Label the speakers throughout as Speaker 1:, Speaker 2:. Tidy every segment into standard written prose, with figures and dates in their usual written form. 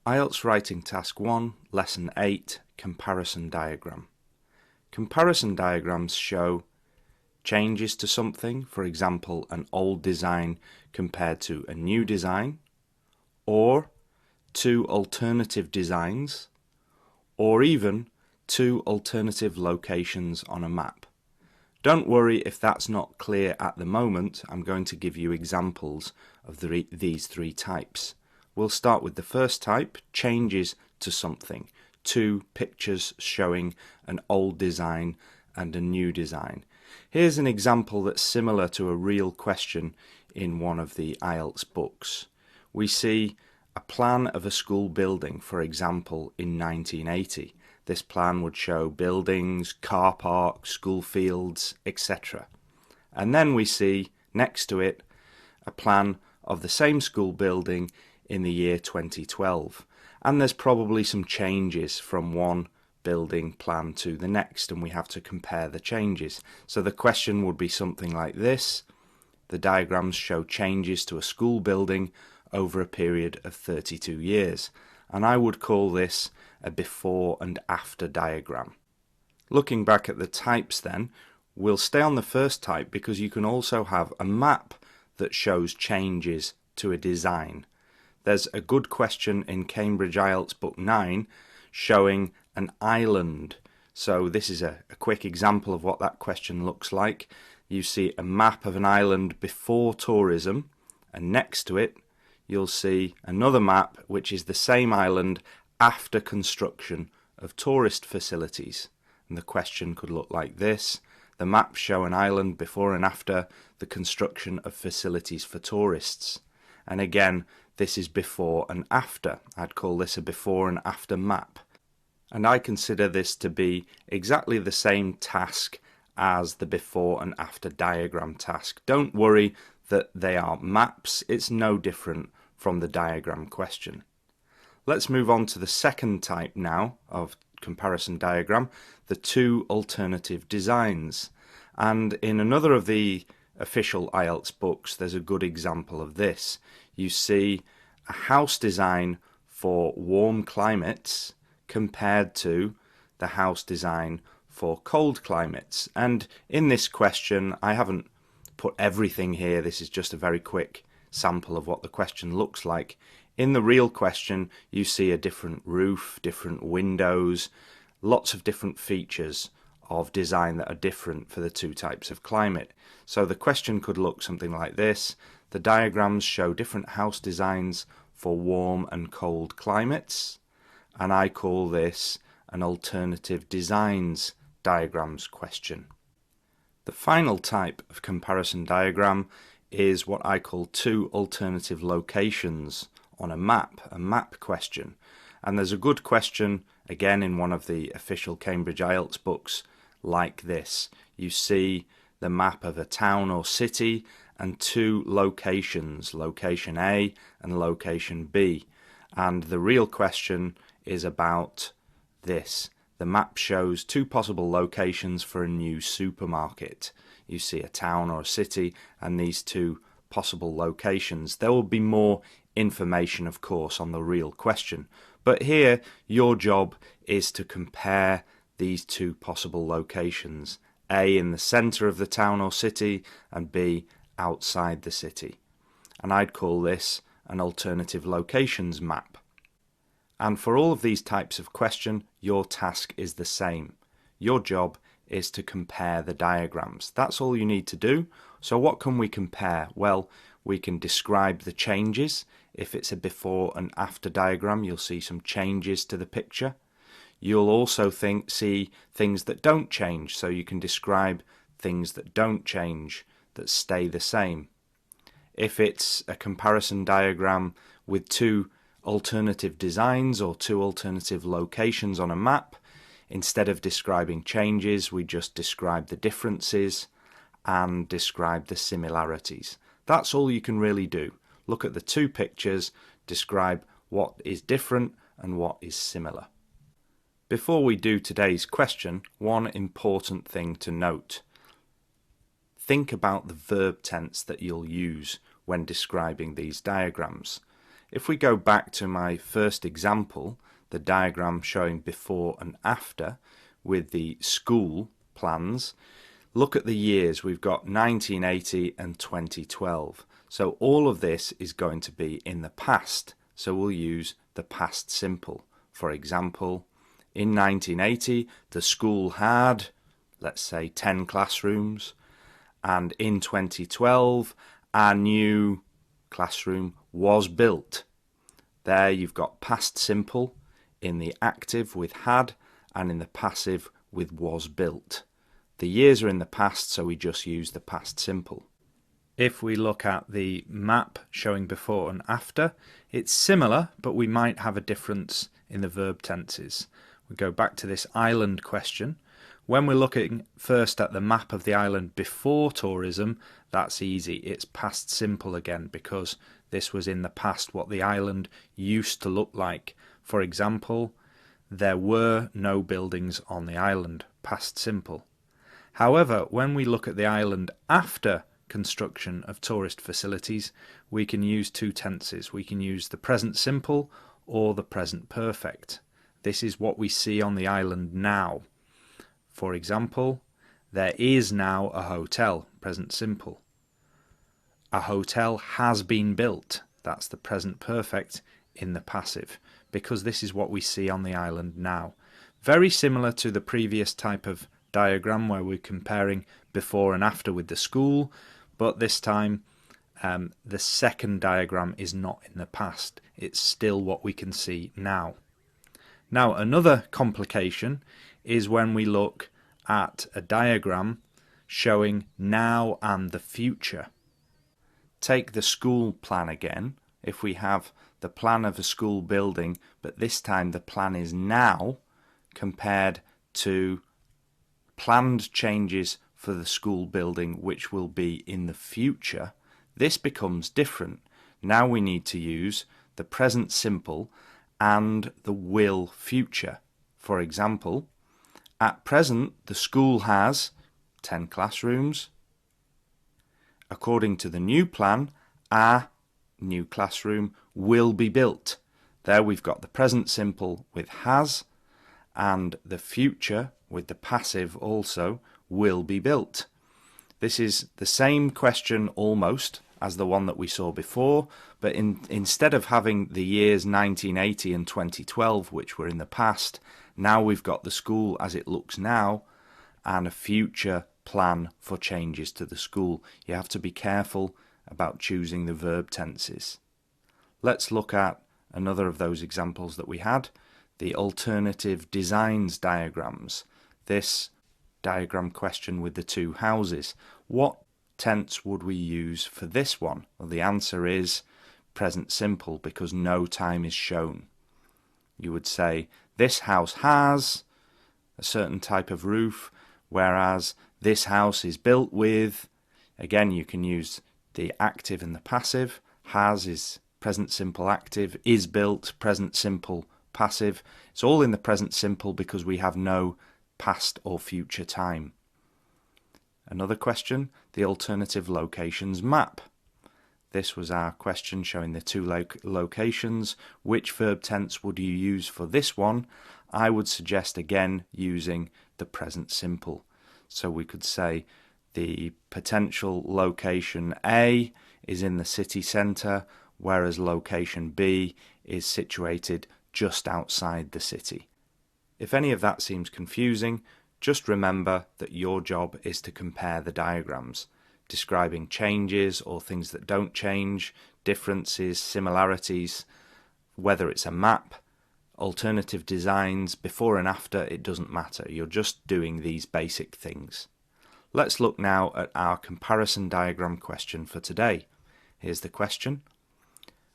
Speaker 1: IELTS Writing Task 1, Lesson 8, Comparison Diagram. Comparison diagrams show changes to something, for example, an old design compared to a new design, or two alternative designs, or even two alternative locations on a map. Don't worry if that's not clear at the moment. I'm going to give you examples of these three types. We'll start with the first type, changes to something. Two pictures showing an old design and a new design. Here's an example that's similar to a real question in one of the IELTS books. We see a plan of a school building, for example, in 1980. This plan would show buildings, car parks, school fields, etc. And then we see next to it a plan of the same school building in the year 2012. And there's probably some changes from one building plan to the next, and we have to compare the changes. So the question would be something like this. The diagrams show changes to a school building over a period of 32 years. And I would call this a before and after diagram. Looking back at the types then, we'll stay on the first type because you can also have a map that shows changes to a design. There's a good question in Cambridge IELTS Book 9 showing an island. So this is a quick example of what that question looks like. You see a map of an island before tourism, and next to it you'll see another map which is the same island after construction of tourist facilities. And the question could look like this. The maps show an island before and after the construction of facilities for tourists. And again, this is before and after. I'd call this a before and after map. And I consider this to be exactly the same task as the before and after diagram task. Don't worry that they are maps. It's no different from the diagram question. Let's move on to the second type now of comparison diagram, the two alternative designs. And in another of the official IELTS books, there's a good example of this. You see a house design for warm climates compared to the house design for cold climates. And in this question, I haven't put everything here. This is just a very quick sample of what the question looks like. In the real question, you see a different roof, different windows, lots of different features of design that are different for the two types of climate. So the question could look something like this. The diagrams show different house designs for warm and cold climates, and I call this an alternative designs diagrams question. The final type of comparison diagram is what I call two alternative locations on a map question. And there's a good question again in one of the official Cambridge IELTS books like this. You see the map of a town or city and two locations, location A and location B. And the real question is about this. The map shows two possible locations for a new supermarket. You see a town or a city and these two possible locations. There will be more information, of course, on the real question. But here, your job is to compare these two possible locations. A in the centre of the town or city and B outside the city. And I'd call this an alternative locations map. And for all of these types of question, your task is the same. Your job is to compare the diagrams. That's all you need to do. So what can we compare? Well, we can describe the changes. If it's a before and after diagram, you'll see some changes to the picture. You'll also see things that don't change, so you can describe things that don't change, that stay the same. If it's a comparison diagram with two alternative designs or two alternative locations on a map, instead of describing changes, we just describe the differences and describe the similarities. That's all you can really do. Look at the two pictures, describe what is different and what is similar. Before we do today's question, one important thing to note. Think about the verb tense that you'll use when describing these diagrams. If we go back to my first example, the diagram showing before and after with the school plans, look at the years. We've got 1980 and 2012. So all of this is going to be in the past. So we'll use the past simple. For example, in 1980, the school had, let's say, 10 classrooms. And in 2012, our new classroom was built. There you've got past simple in the active with had and in the passive with was built. The years are in the past, so we just use the past simple. If we look at the map showing before and after, it's similar, but we might have a difference in the verb tenses. We go back to this island question. When we're looking first at the map of the island before tourism, that's easy. It's past simple again because this was in the past what the island used to look like. For example, there were no buildings on the island, past simple. However, when we look at the island after construction of tourist facilities, we can use two tenses. We can use the present simple or the present perfect. This is what we see on the island now. For example, there is now a hotel, present simple. A hotel has been built, that's the present perfect in the passive, because this is what we see on the island now. Very similar to the previous type of diagram where we're comparing before and after with the school, but this time the second diagram is not in the past. It's still what we can see now. Now another complication is when we look at a diagram showing now and the future. Take the school plan again. If we have the plan of a school building, but this time the plan is now compared to planned changes for the school building which will be in the future, this becomes different. Now we need to use the present simple and the will future. For example, at present the school has 10 classrooms. According to the new plan, our new classroom will be built. There we've got the present simple with has, and the future with the passive also, will be built. This is the same question almost as the one that we saw before, but instead of having the years 1980 and 2012, which were in the past, now we've got the school as it looks now and a future plan for changes to the school. You have to be careful about choosing the verb tenses. Let's look at another of those examples that we had, the alternative designs diagrams. This diagram question with the two houses. What tense would we use for this one? Well, the answer is present simple because no time is shown. You would say this house has a certain type of roof, whereas this house is built with, again you can use the active and the passive. Has is present simple active, is built, present simple passive. It's all in the present simple because we have no past or future time. Another question, the alternative locations map. This was our question showing the two locations. Which verb tense would you use for this one? I would suggest again using the present simple. So we could say the potential location A is in the city centre, whereas location B is situated just outside the city. If any of that seems confusing, just remember that your job is to compare the diagrams, describing changes or things that don't change, differences, similarities, whether it's a map, alternative designs, before and after, it doesn't matter. You're just doing these basic things. Let's look now at our comparison diagram question for today. Here's the question.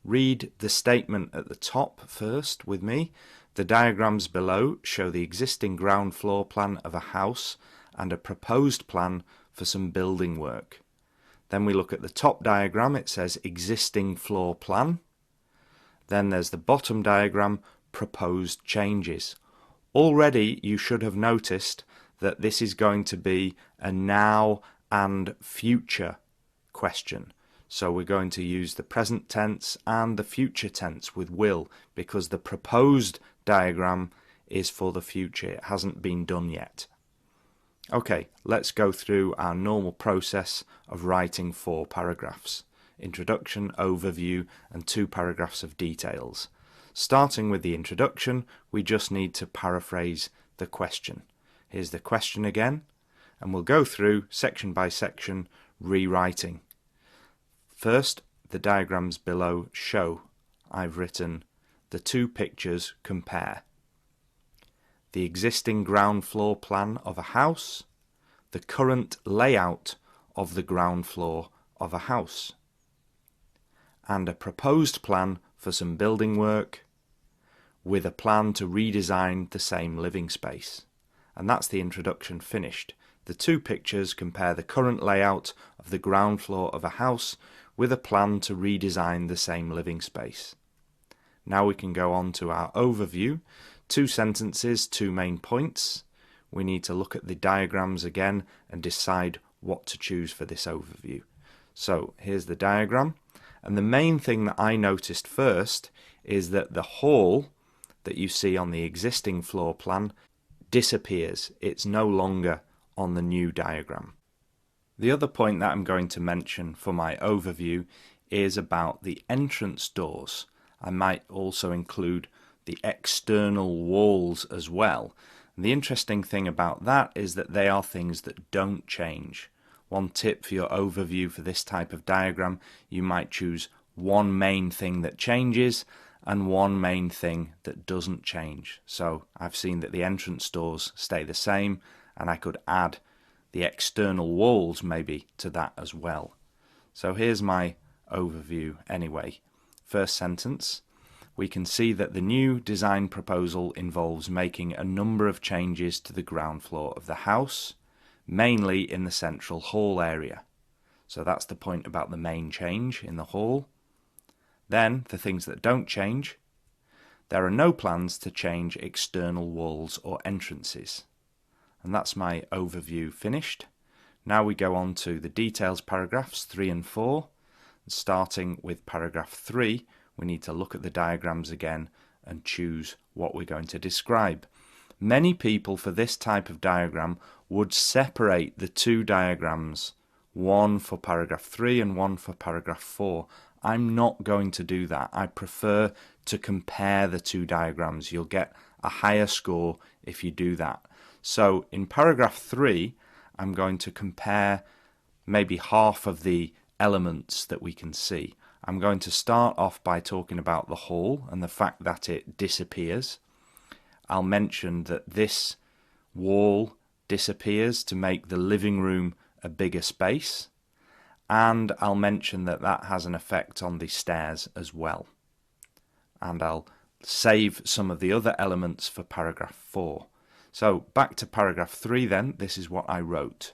Speaker 1: Read the statement at the top first with me. The diagrams below show the existing ground floor plan of a house and a proposed plan for some building work. Then we look at the top diagram. It says existing floor plan. Then there's the bottom diagram, proposed changes. Already you should have noticed that this is going to be a now and future question. So we're going to use the present tense and the future tense with will, because the proposed diagram is for the future. It hasn't been done yet. Okay, let's go through our normal process of writing 4 paragraphs. Introduction, overview, and 2 paragraphs of details. Starting with the introduction, we just need to paraphrase the question. Here's the question again, and we'll go through section by section, rewriting. First, the diagrams below show. I've written the 2 pictures compare. The existing ground floor plan of a house, the current layout of the ground floor of a house, and a proposed plan for some building work with a plan to redesign the same living space. And that's the introduction finished. The 2 pictures compare the current layout of the ground floor of a house with a plan to redesign the same living space. Now we can go on to our overview. 2 sentences, 2 main points. We need to look at the diagrams again and decide what to choose for this overview. So here's the diagram, and the main thing that I noticed first is that the hall that you see on the existing floor plan disappears. It's no longer on the new diagram. The other point that I'm going to mention for my overview is about the entrance doors. I might also include the external walls as well. And the interesting thing about that is that they are things that don't change. One tip for your overview for this type of diagram, you might choose one main thing that changes and one main thing that doesn't change. So I've seen that the entrance doors stay the same, and I could add the external walls maybe to that as well. So here's my overview anyway. First sentence. We can see that the new design proposal involves making a number of changes to the ground floor of the house, mainly in the central hall area. So that's the point about the main change in the hall. Then, the things that don't change. There are no plans to change external walls or entrances. And that's my overview finished. Now we go on to the details paragraphs 3 and 4. Starting with paragraph 3, we need to look at the diagrams again and choose what we're going to describe. Many people for this type of diagram would separate the 2 diagrams, one for paragraph 3 and one for paragraph 4. I'm not going to do that. I prefer to compare the 2 diagrams. You'll get a higher score if you do that. So in paragraph 3, I'm going to compare maybe half of the elements that we can see. I'm going to start off by talking about the hall and the fact that it disappears. I'll mention that this wall disappears to make the living room a bigger space, and I'll mention that that has an effect on the stairs as well. And I'll save some of the other elements for paragraph 4. So back to paragraph 3 then, this is what I wrote.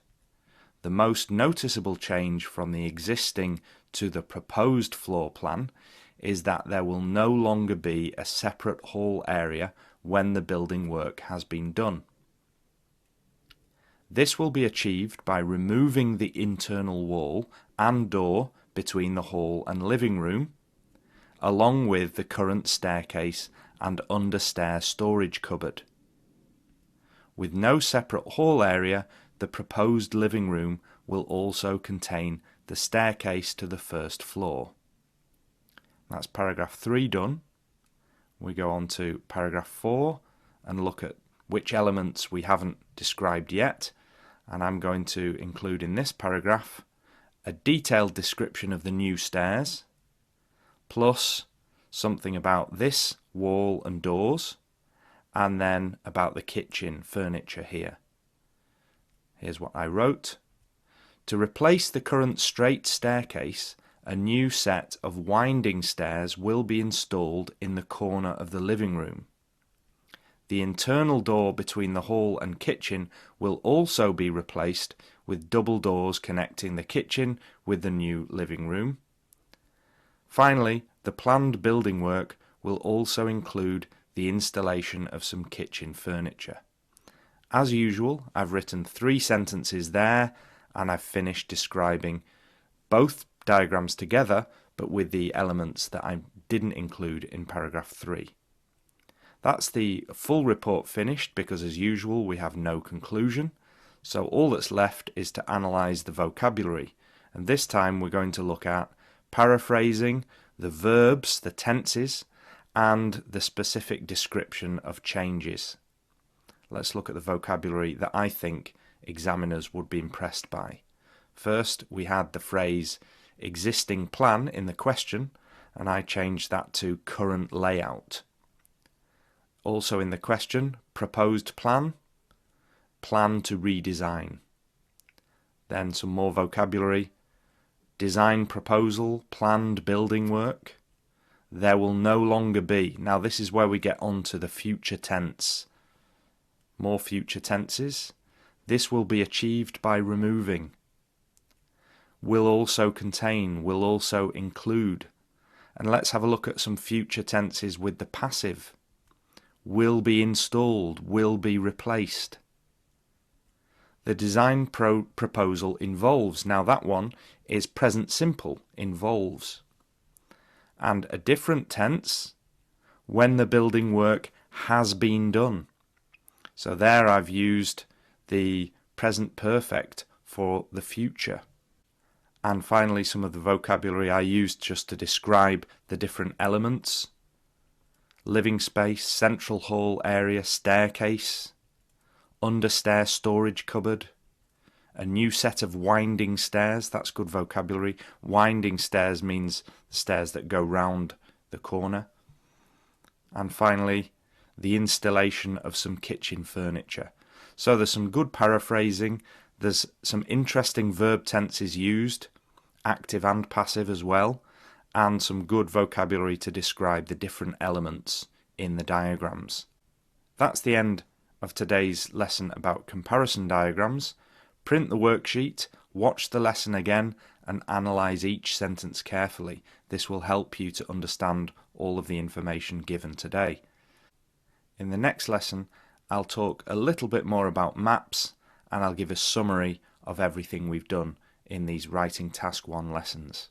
Speaker 1: The most noticeable change from the existing to the proposed floor plan is that there will no longer be a separate hall area when the building work has been done. This will be achieved by removing the internal wall and door between the hall and living room, along with the current staircase and understair storage cupboard. With no separate hall area, the proposed living room will also contain the staircase to the first floor. That's paragraph 3 done. We go on to paragraph 4 and look at which elements we haven't described yet, and I'm going to include in this paragraph a detailed description of the new stairs, plus something about this wall and doors, and then about the kitchen furniture here. Here's what I wrote. To replace the current straight staircase, a new set of winding stairs will be installed in the corner of the living room. The internal door between the hall and kitchen will also be replaced with double doors connecting the kitchen with the new living room. Finally, the planned building work will also include the installation of some kitchen furniture. As usual, I've written 3 sentences there, and I've finished describing both diagrams together, but with the elements that I didn't include in paragraph 3. That's the full report finished, because as usual we have no conclusion, so all that's left is to analyse the vocabulary, and this time we're going to look at paraphrasing, the verbs, the tenses, and the specific description of changes. Let's look at the vocabulary that I think examiners would be impressed by. First, we had the phrase existing plan in the question, and I changed that to current layout. Also in the question, proposed plan, plan to redesign. Then some more vocabulary, design proposal, planned building work. There will no longer be. Now this is where we get on to the future tense. More future tenses. This will be achieved by removing. Will also contain, will also include. And let's have a look at some future tenses with the passive. Will be installed, will be replaced. The design proposal involves. Now that one is present simple, involves. And a different tense, when the building work has been done. So there I've used the present perfect for the future. And finally, some of the vocabulary I used just to describe the different elements. Living space, central hall area, staircase, understair storage cupboard, a new set of winding stairs. That's good vocabulary. Winding stairs means the stairs that go round the corner. And finally, the installation of some kitchen furniture. So there's some good paraphrasing. There's some interesting verb tenses used, active and passive as well, and some good vocabulary to describe the different elements in the diagrams. That's the end of today's lesson about comparison diagrams. Print the worksheet, watch the lesson again, and analyse each sentence carefully. This will help you to understand all of the information given today. In the next lesson, I'll talk a little bit more about maps, and I'll give a summary of everything we've done in these Writing Task 1 lessons.